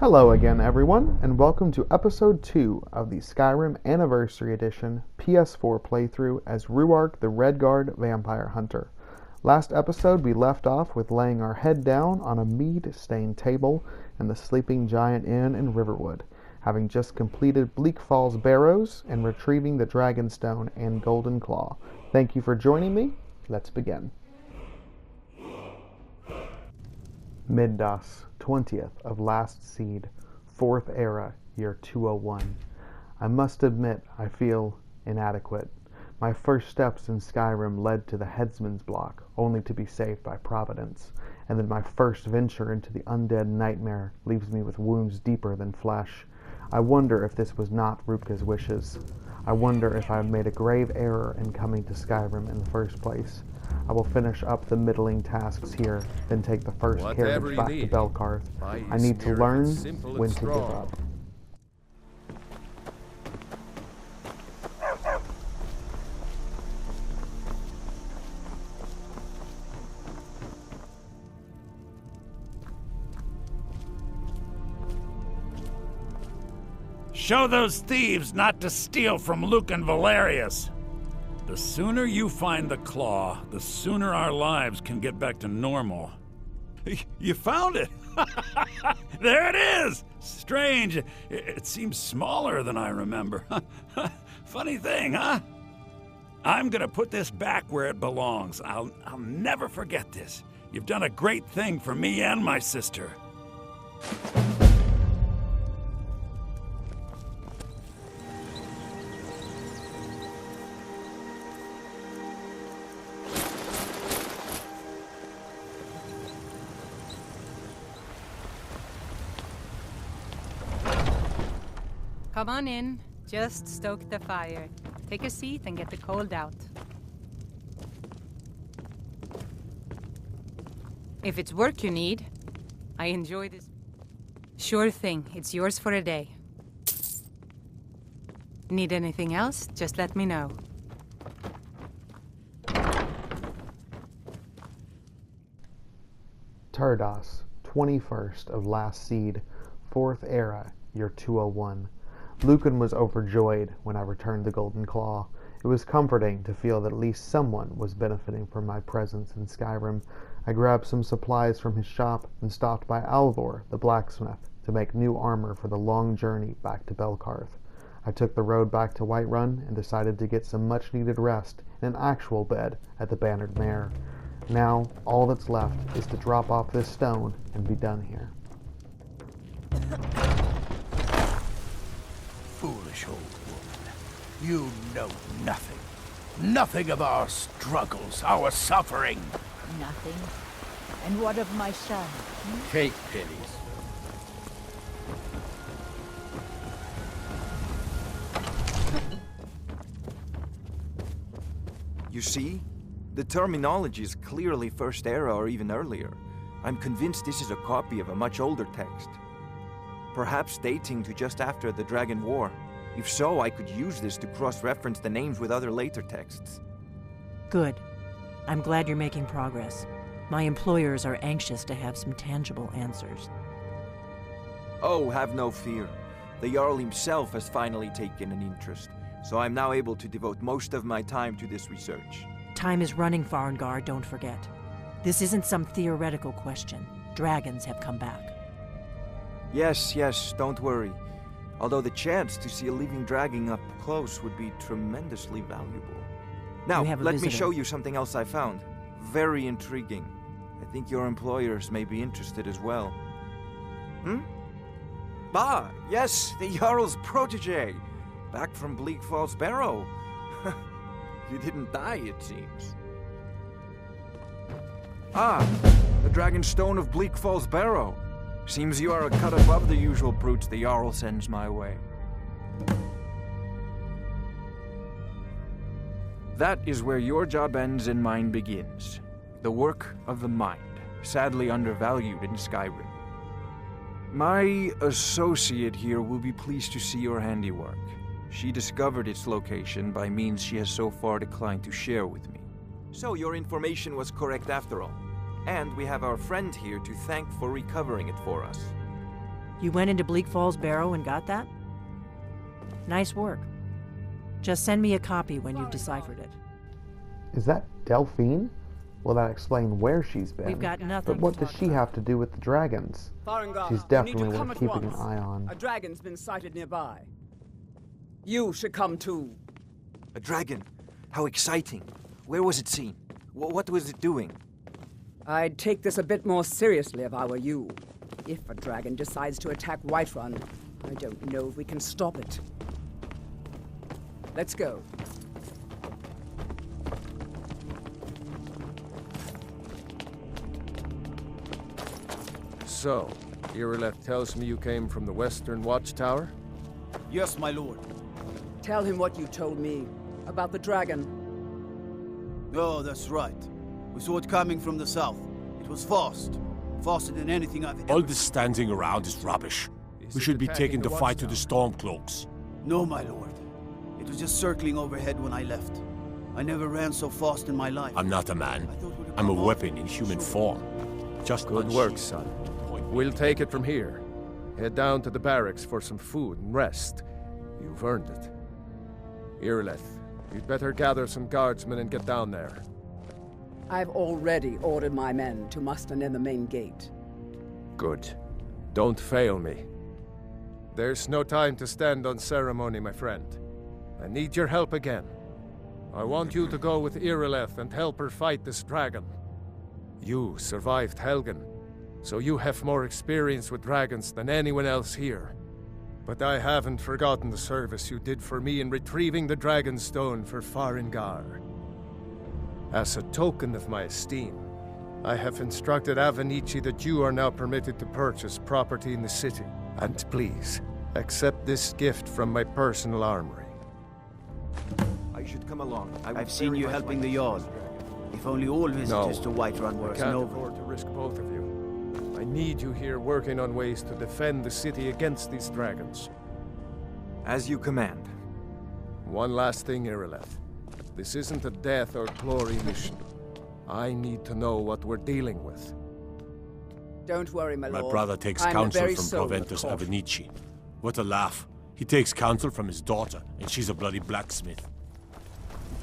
Hello again, everyone, and welcome to episode 2 of the Skyrim Anniversary Edition PS4 playthrough as Ruark the Redguard Vampire Hunter. Last episode, we left off with laying our head down on a mead-stained table in the Sleeping Giant Inn in Riverwood, having just completed Bleak Falls Barrows and retrieving the Dragonstone and Golden Claw. Thank you for joining me. Let's begin. Middas, 20th of Last Seed, 4th Era, year 201. I must admit I feel inadequate. My first steps in Skyrim led to the Headsman's Block, only to be saved by Providence, and then my first venture into the undead nightmare leaves me with wounds deeper than flesh. I wonder if this was not Rupka's wishes. I wonder if I have made a grave error in coming to Skyrim in the first place. I will finish up the middling tasks here, then take the first carriage back to Belkarth. I need to learn when to give up. Show those thieves not to steal from Luke and Valerius. The sooner you find the claw, the sooner our lives can get back to normal. You found it! There it is! Strange. It seems smaller than I remember. Funny thing, huh? I'm gonna put this back where it belongs. I'll never forget this. You've done a great thing for me and my sister. Come on in. Just stoke the fire. Take a seat and get the cold out. If it's work you need, I enjoy this. Sure thing. It's yours for a day. Need anything else? Just let me know. Turdas, 21st of Last Seed, 4th Era, year 201. Lucan was overjoyed when I returned the Golden Claw. It was comforting to feel that at least someone was benefiting from my presence in Skyrim. I grabbed some supplies from his shop and stopped by Alvor, the blacksmith, to make new armor for the long journey back to Belkarth. I took the road back to Whiterun and decided to get some much-needed rest in an actual bed at the Bannered Mare. Now, all that's left is to drop off this stone and be done here. Foolish old woman. You know nothing. Nothing of our struggles, our suffering. Nothing. And what of my son? Take pities. You see? The terminology is clearly First Era or even earlier. I'm convinced this is a copy of a much older text. Perhaps dating to just after the Dragon War. If so, I could use this to cross-reference the names with other later texts. Good. I'm glad you're making progress. My employers are anxious to have some tangible answers. Oh, have no fear. The Jarl himself has finally taken an interest, so I'm now able to devote most of my time to this research. Time is running, Farengar, don't forget. This isn't some theoretical question. Dragons have come back. Yes, don't worry. Although the chance to see a living dragon up close would be tremendously valuable. Now, let me show you something else I found. Very intriguing. I think your employers may be interested as well. Yes, the Jarl's protege. Back from Bleak Falls Barrow. You didn't die, it seems. The Dragonstone of Bleak Falls Barrow. Seems you are a cut above the usual brutes the Jarl sends my way. That is where your job ends and mine begins. The work of the mind, sadly undervalued in Skyrim. My associate here will be pleased to see your handiwork. She discovered its location by means she has so far declined to share with me. So your information was correct after all. And we have our friend here to thank for recovering it for us. You went into Bleak Falls Barrow and got that? Nice work. Just send me a copy when you've deciphered it. Is that Delphine? Will that explain where she's been? We've got nothing But what to does talk she about. have to do with the dragons? Farengar, She's you definitely need to come worth at keeping an once. eye on. A dragon's been sighted nearby. You should come too. A dragon? How exciting. Where was it seen? What was it doing? I'd take this a bit more seriously if I were you. If a dragon decides to attack Whiterun, I don't know if we can stop it. Let's go. So, Irileth tells me you came from the Western Watchtower? Yes, my lord. Tell him what you told me about the dragon. Oh, that's right. We saw it coming from the south. It was fast. Faster than anything I've ever... All this standing around is rubbish. We should be taking the fight to the Stormcloaks. No, my lord. It was just circling overhead when I left. I never ran so fast in my life. I'm not a man. I'm a weapon in human form. Just Good work, son. We'll take it from here. Head down to the barracks for some food and rest. You've earned it. Irileth, you'd better gather some guardsmen and get down there. I've already ordered my men to muster near the main gate. Good. Don't fail me. There's no time to stand on ceremony, my friend. I need your help again. I want you to go with Irileth and help her fight this dragon. You survived Helgen, so you have more experience with dragons than anyone else here. But I haven't forgotten the service you did for me in retrieving the Dragonstone for Farengar. As a token of my esteem, I have instructed Avenici that you are now permitted to purchase property in the city. And please, accept this gift from my personal armory. I should come along. I've seen you helping the Jarl. If only all visitors to Whiterun were I as can't noble. afford to risk both of you. I need you here working on ways to defend the city against these dragons. As you command. One last thing, Irileth. This isn't a death or glory mission. I need to know what we're dealing with. Don't worry, my lord. My brother takes I'm the counsel very from soul of Proventus caution. Avenici. What a laugh. He takes counsel from his daughter, and she's a bloody blacksmith.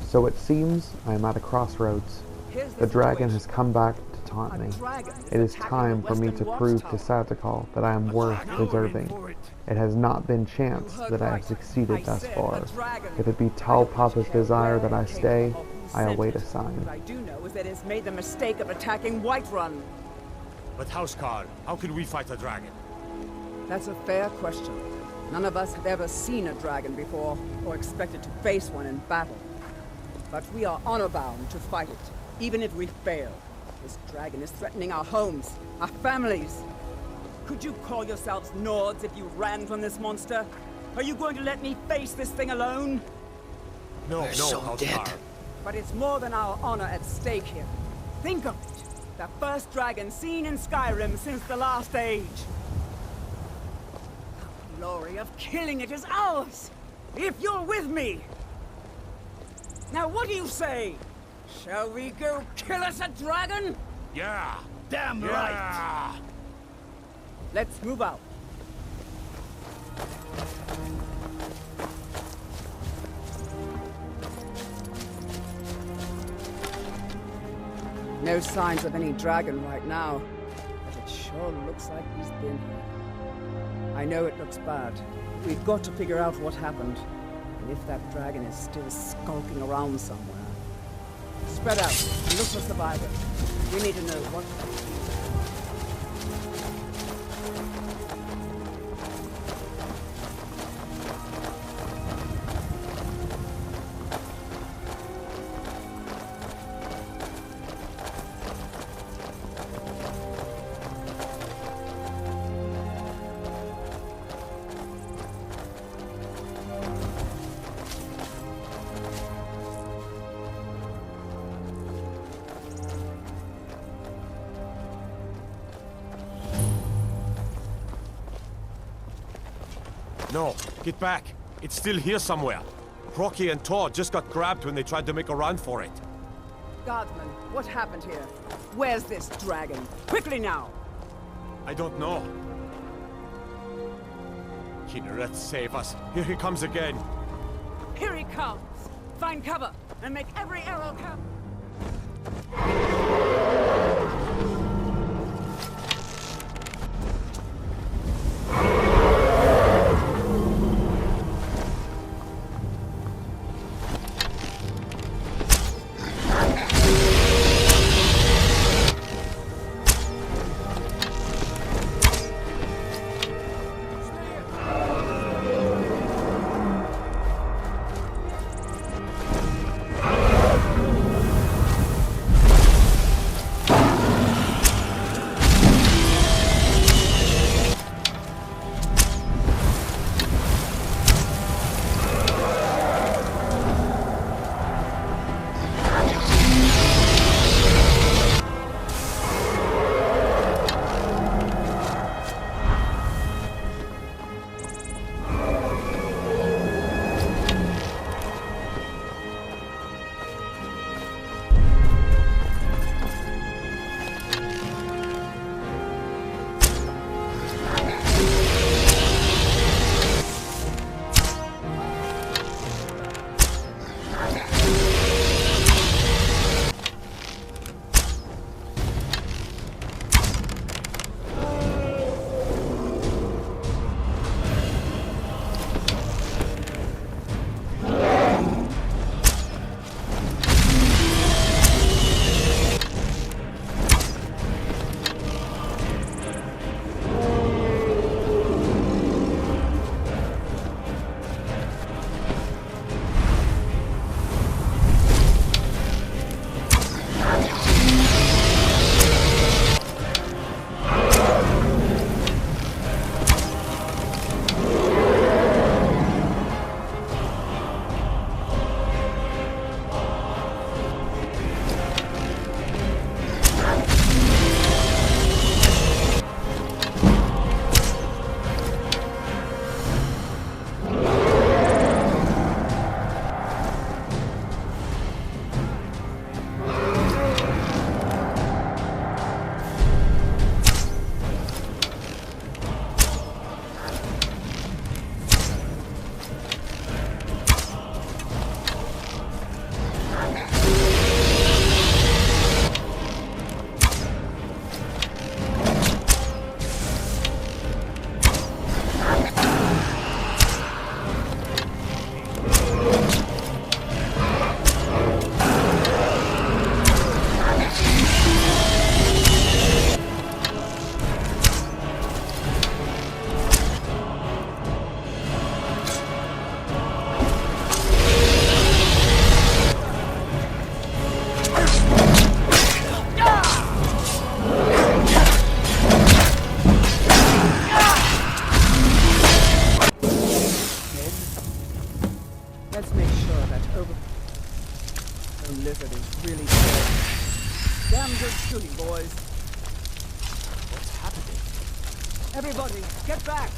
So it seems I am at a crossroads. Here's The dragon has situation. come back to taunt A me. dragon It is attacking time the for me to Western prove to Watchtower. Sadakal that I am worth preserving. It has not been chance You heard that I have right. succeeded I thus said far. a dragon. If it be Tal Papa's desire that I stay, I await a What sign. I do know is that it's made the mistake of attacking Whiterun. But Housecarl, how can we fight a dragon? That's a fair question. None of us have ever seen a dragon before, or expected to face one in battle. But we are honor-bound to fight it, even if we fail. This dragon is threatening our homes, our families. Could you call yourselves Nords if you ran from this monster? Are you going to let me face this thing alone? No, Housecarl. But it's more than our honor at stake here. Think of it. The first dragon seen in Skyrim since the last age. The glory of killing it is ours, if you're with me. Now what do you say? Shall we go kill us a dragon? Yeah! Damn right! Let's move out. No signs of any dragon right now, but it sure looks like he's been here. I know it looks bad. We've got to figure out what happened, and if that dragon is still skulking around somewhere. Spread out and look for survivors. We need to know what... No, get back. It's still here somewhere. Rocky and Tor just got grabbed when they tried to make a run for it. Guardsman, what happened here? Where's this dragon? Quickly now! I don't know. Kynareth, save us. Here he comes again. Here he comes! Find cover, and make every arrow count! lizard is really dead. Damn good shooting, boys. What's happening? Everybody, get back!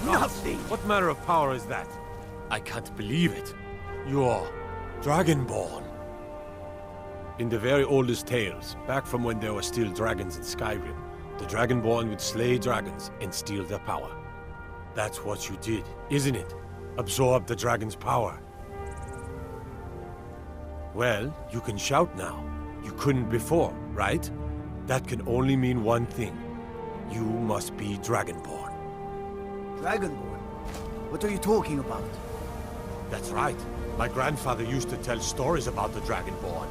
Nothing! What manner of power is that? I can't believe it. You're Dragonborn. In the very oldest tales, back from when there were still dragons in Skyrim, the Dragonborn would slay dragons and steal their power. That's what you did, isn't it? Absorb the dragon's power. Well, you can shout now. You couldn't before, right? That can only mean one thing. You must be Dragonborn. Dragonborn? What are you talking about? That's right. My grandfather used to tell stories about the Dragonborn.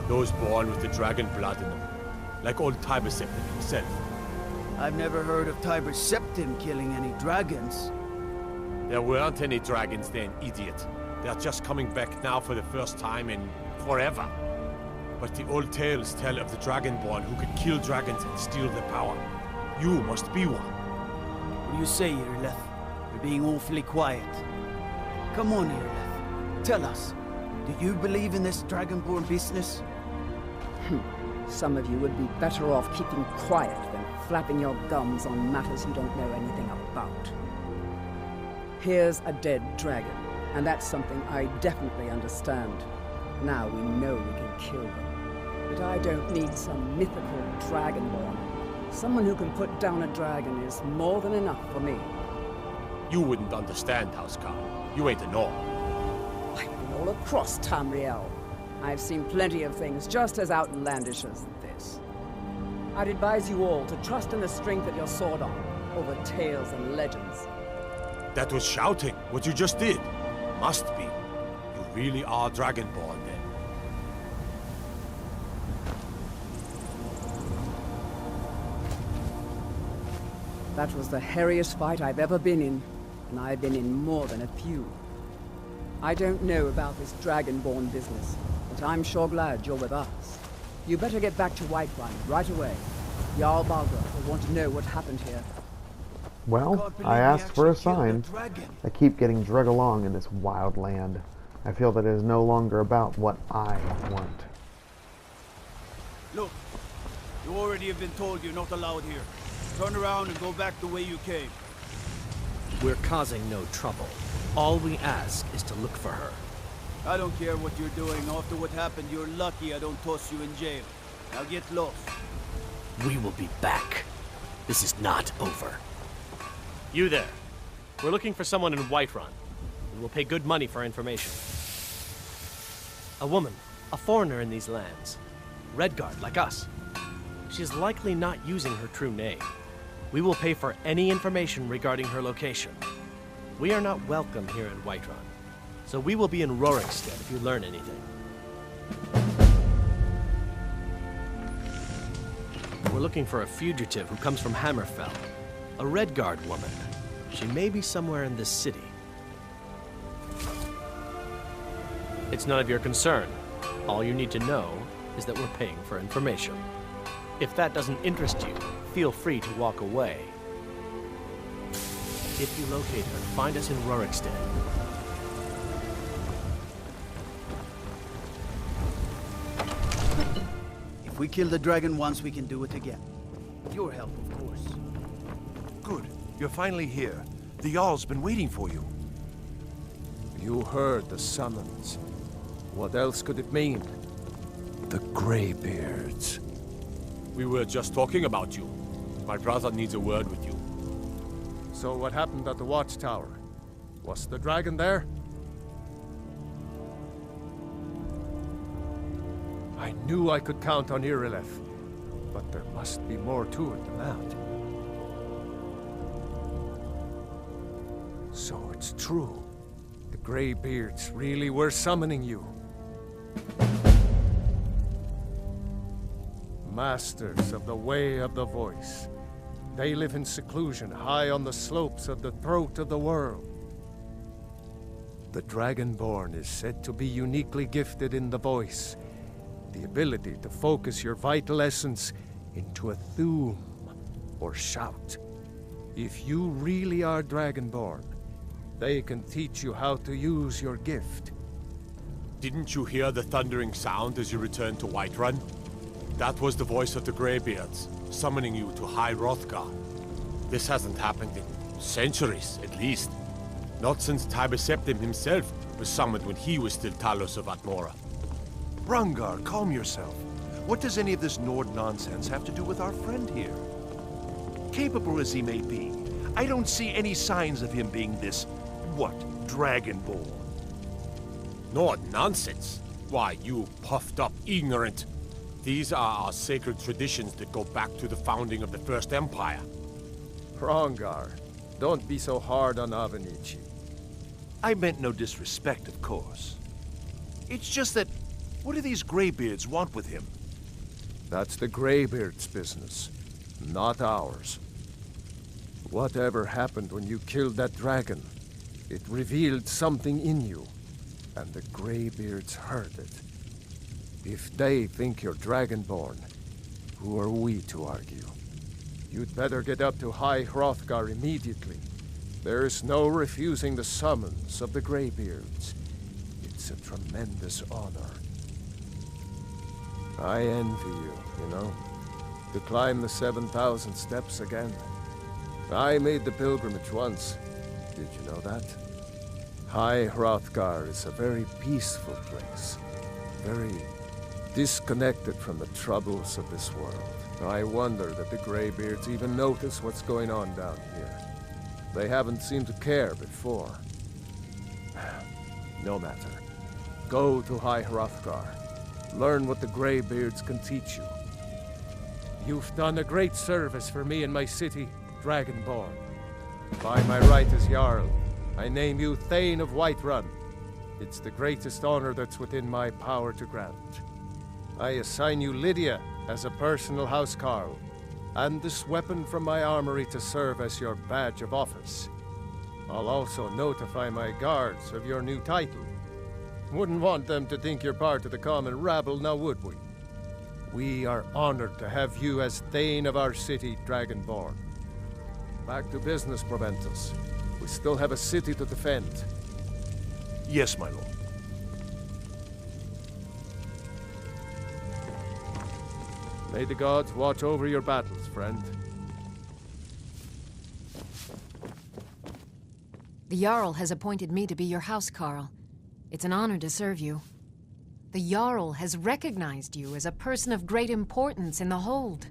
Those born with the dragon blood in them. Like old Tiber Septim himself. I've never heard of Tiber Septim killing any dragons. There weren't any dragons then, idiot. They're just coming back now for the first time in forever. But the old tales tell of the Dragonborn who could kill dragons and steal their power. You must be one. What do you say, Irileth? You're being awfully quiet. Come on, Irileth. Tell us. Do you believe in this Dragonborn business? Some of you would be better off keeping quiet than flapping your gums on matters you don't know anything about. Here's a dead dragon, and that's something I definitely understand. Now we know we can kill them. But I don't need some mythical Dragonborn. Someone who can put down a dragon is more than enough for me. You wouldn't understand, Housecar. You ain't a Norn. I've been all across Tamriel. I've seen plenty of things just as outlandish as this. I'd advise you all to trust in the strength of your sword arm over tales and legends. That was shouting, what you just did. Must be. You really are Dragonborn, then. That was the hairiest fight I've ever been in, and I've been in more than a few. I don't know about this Dragonborn business, but I'm sure glad you're with us. You better get back to Whiterun right away. Jarl Balgruuf will want to know what happened here. Well, I asked for a sign. I keep getting drug along in this wild land. I feel that it is no longer about what I want. Look, you already have been told you're not allowed here. Turn around and go back the way you came. We're causing no trouble. All we ask is to look for her. I don't care what you're doing. After what happened, you're lucky I don't toss you in jail. Now get lost. We will be back. This is not over. You there. We're looking for someone in Whiterun. We will pay good money for information. A woman, a foreigner in these lands. Redguard, like us. She is likely not using her true name. We will pay for any information regarding her location. We are not welcome here in Whiterun, so we will be in Rorikstead if you learn anything. We're looking for a fugitive who comes from Hammerfell. A Redguard woman. She may be somewhere in this city. It's none of your concern. All you need to know is that we're paying for information. If that doesn't interest you, feel free to walk away. If you locate her, find us in Rorikstead. If we kill the dragon once, we can do it again. With your help, of course. Good. You're finally here. The Jarl's been waiting for you. You heard the summons. What else could it mean? The Greybeards. We were just talking about you. My brother needs a word with you. So what happened at the watchtower? Was the dragon there? I knew I could count on Irileth, but there must be more to it than that. So it's true. The Greybeards really were summoning you. Masters of the Way of the Voice. They live in seclusion high on the slopes of the throat of the world. The Dragonborn is said to be uniquely gifted in the voice, the ability to focus your vital essence into a thum, or shout. If you really are Dragonborn, they can teach you how to use your gift. Didn't you hear the thundering sound as you returned to Whiterun? That was the voice of the Greybeards, summoning you to High Hrothgar. This hasn't happened in centuries, at least. Not since Tiber Septim himself was summoned when he was still Talos of Atmora. Rangar, calm yourself. What does any of this Nord nonsense have to do with our friend here? Capable as he may be, I don't see any signs of him being this, what, Dragonborn? Nord nonsense? Why, you puffed up ignorant. These are our sacred traditions that go back to the founding of the First Empire. Hrongar, don't be so hard on Avenici. I meant no disrespect, of course. It's just that, what do these Greybeards want with him? That's the Greybeards' business, not ours. Whatever happened when you killed that dragon? It revealed something in you, and the Greybeards heard it. If they think you're Dragonborn, who are we to argue? You'd better get up to High Hrothgar immediately. There's no refusing the summons of the Greybeards. It's a tremendous honor. I envy you, you know, to climb the 7,000 steps again. I made the pilgrimage once. Did you know that? High Hrothgar is a very peaceful place. Very disconnected from the troubles of this world. I wonder that the Greybeards even notice what's going on down here. They haven't seemed to care before. No matter. Go to High Hrothgar. Learn what the Greybeards can teach you. You've done a great service for me and my city, Dragonborn. By my right as Jarl, I name you Thane of Whiterun. It's the greatest honor that's within my power to grant. I assign you Lydia as a personal housecarl, and this weapon from my armory to serve as your badge of office. I'll also notify my guards of your new title. Wouldn't want them to think you're part of the common rabble, now would we? We are honored to have you as Thane of our city, Dragonborn. Back to business, Proventus. We still have a city to defend. Yes, my lord. May the gods watch over your battles, friend. The Jarl has appointed me to be your housecarl. It's an honor to serve you. The Jarl has recognized you as a person of great importance in the Hold.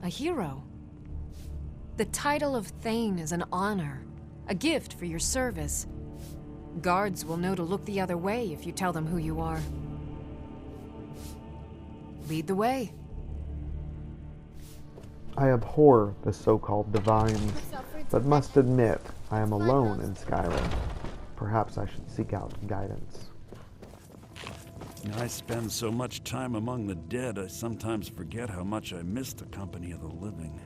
A hero. The title of Thane is an honor. A gift for your service. Guards will know to look the other way if you tell them who you are. Lead the way. I abhor the so-called divines, but must admit I am alone in Skyrim. Perhaps I should seek out guidance. I spend so much time among the dead, I sometimes forget how much I miss the company of the living.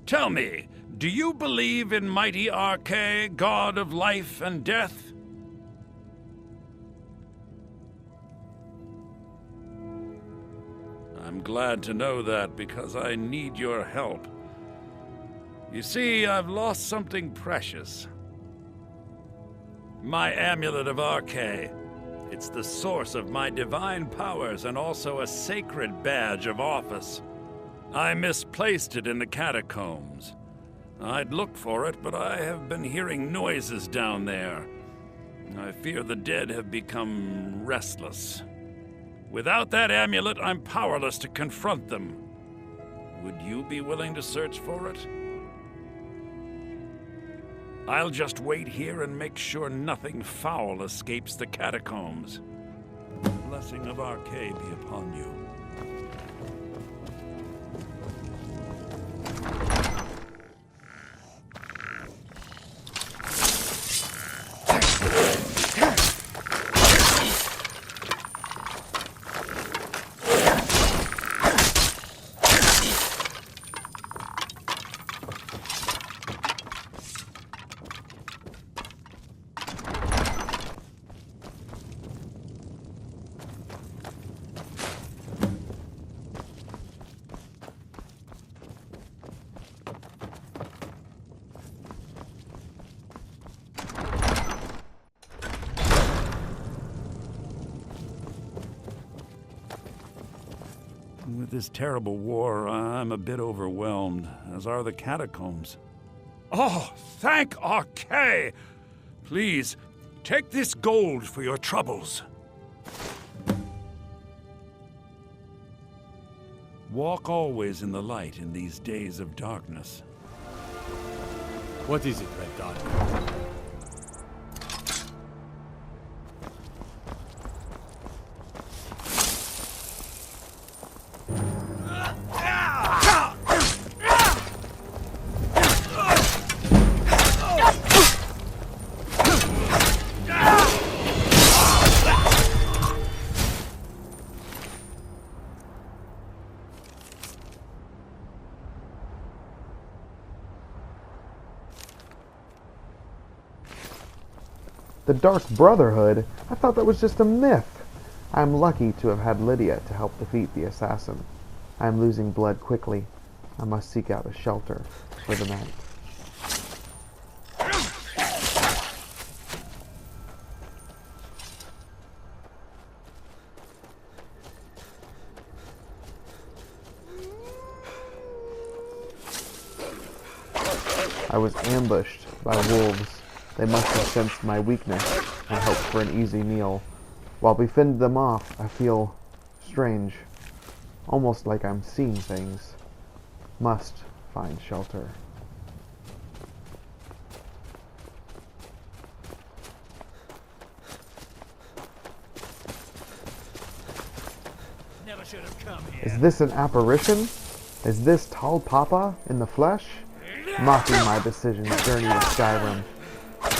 Tell me, do you believe in mighty Arche, god of life and death? I'm glad to know that, because I need your help. You see, I've lost something precious. My amulet of Arche. It's the source of my divine powers and also a sacred badge of office. I misplaced it in the catacombs. I'd look for it, but I have been hearing noises down there. I fear the dead have become restless. Without that amulet, I'm powerless to confront them. Would you be willing to search for it? I'll just wait here and make sure nothing foul escapes the catacombs. The blessing of Arche be upon you. With this terrible war, I'm a bit overwhelmed, as are the catacombs. Oh, thank Arche! Please, take this gold for your troubles. Walk always in the light in these days of darkness. What is it, Red Dot? The Dark Brotherhood? I thought that was just a myth. I am lucky to have had Lydia to help defeat the assassin. I am losing blood quickly. I must seek out a shelter for the night. I was ambushed by wolves. They must have sensed my weakness and hoped for an easy meal. While we fend them off, I feel strange, almost like I'm seeing things. Must find shelter. Never should have come here. Is this an apparition? Is this Tall Papa in the flesh? Mocking my decision to journey to Skyrim.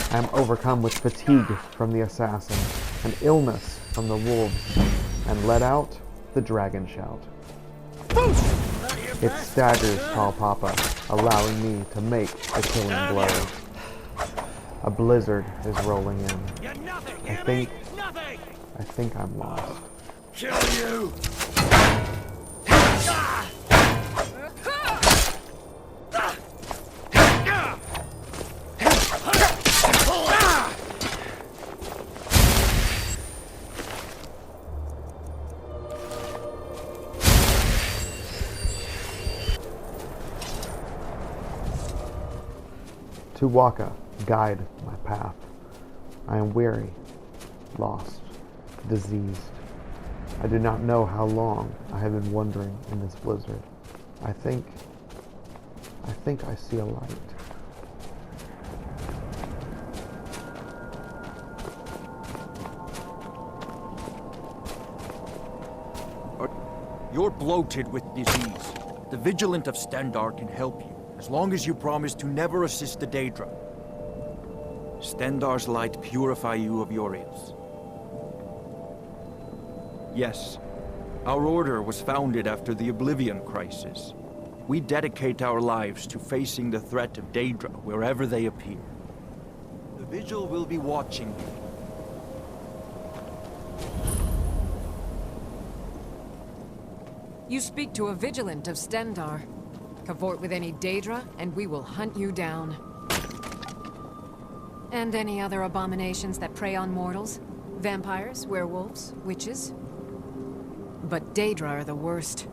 I am overcome with fatigue from the assassin, and illness from the wolves, and let out the dragon shout. It staggers Tall Papa, allowing me to make the killing blow. A blizzard is rolling in. I think I'm lost. Kill you! Tuwaka, guide my path. I am weary, lost, diseased. I do not know how long I have been wandering in this blizzard. I think I see a light. You're bloated with disease. The Vigilant of Stendar can help you, as long as you promise to never assist the Daedra. Stendar's light purify you of your ills. Yes, our order was founded after the Oblivion Crisis. We dedicate our lives to facing the threat of Daedra wherever they appear. The Vigil will be watching you. You speak to a Vigilant of Stendar. Cavort with any Daedra, and we will hunt you down. And any other abominations that prey on mortals? Vampires, werewolves, witches? But Daedra are the worst.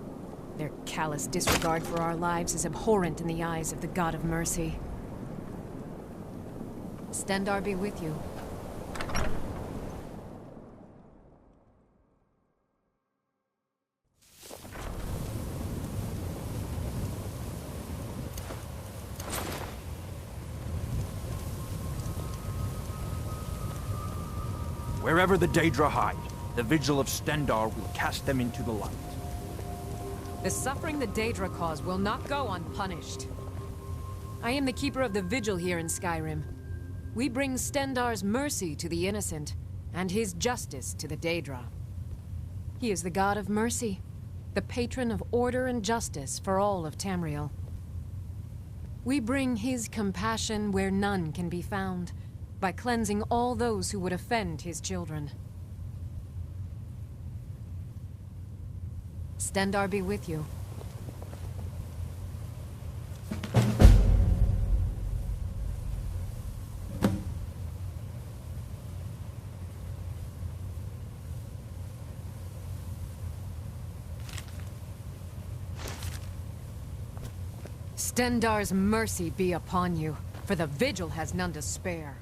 Their callous disregard for our lives is abhorrent in the eyes of the God of Mercy. Stendar be with you. Wherever the Daedra hide, the Vigil of Stendar will cast them into the light. The suffering the Daedra cause will not go unpunished. I am the keeper of the Vigil here in Skyrim. We bring Stendar's mercy to the innocent, and his justice to the Daedra. He is the God of mercy, the patron of order and justice for all of Tamriel. We bring his compassion where none can be found, by cleansing all those who would offend his children. Stendar be with you. Stendar's mercy be upon you, for the Vigil has none to spare.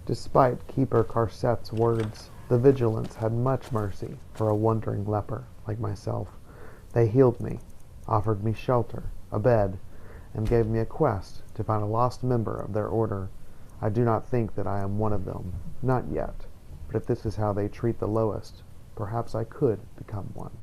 Despite Keeper Karset's words, the Vigilants had much mercy for a wandering leper like myself. They healed me, offered me shelter, a bed, and gave me a quest to find a lost member of their order. I do not think that I am one of them, not yet, but if this is how they treat the lowest, perhaps I could become one.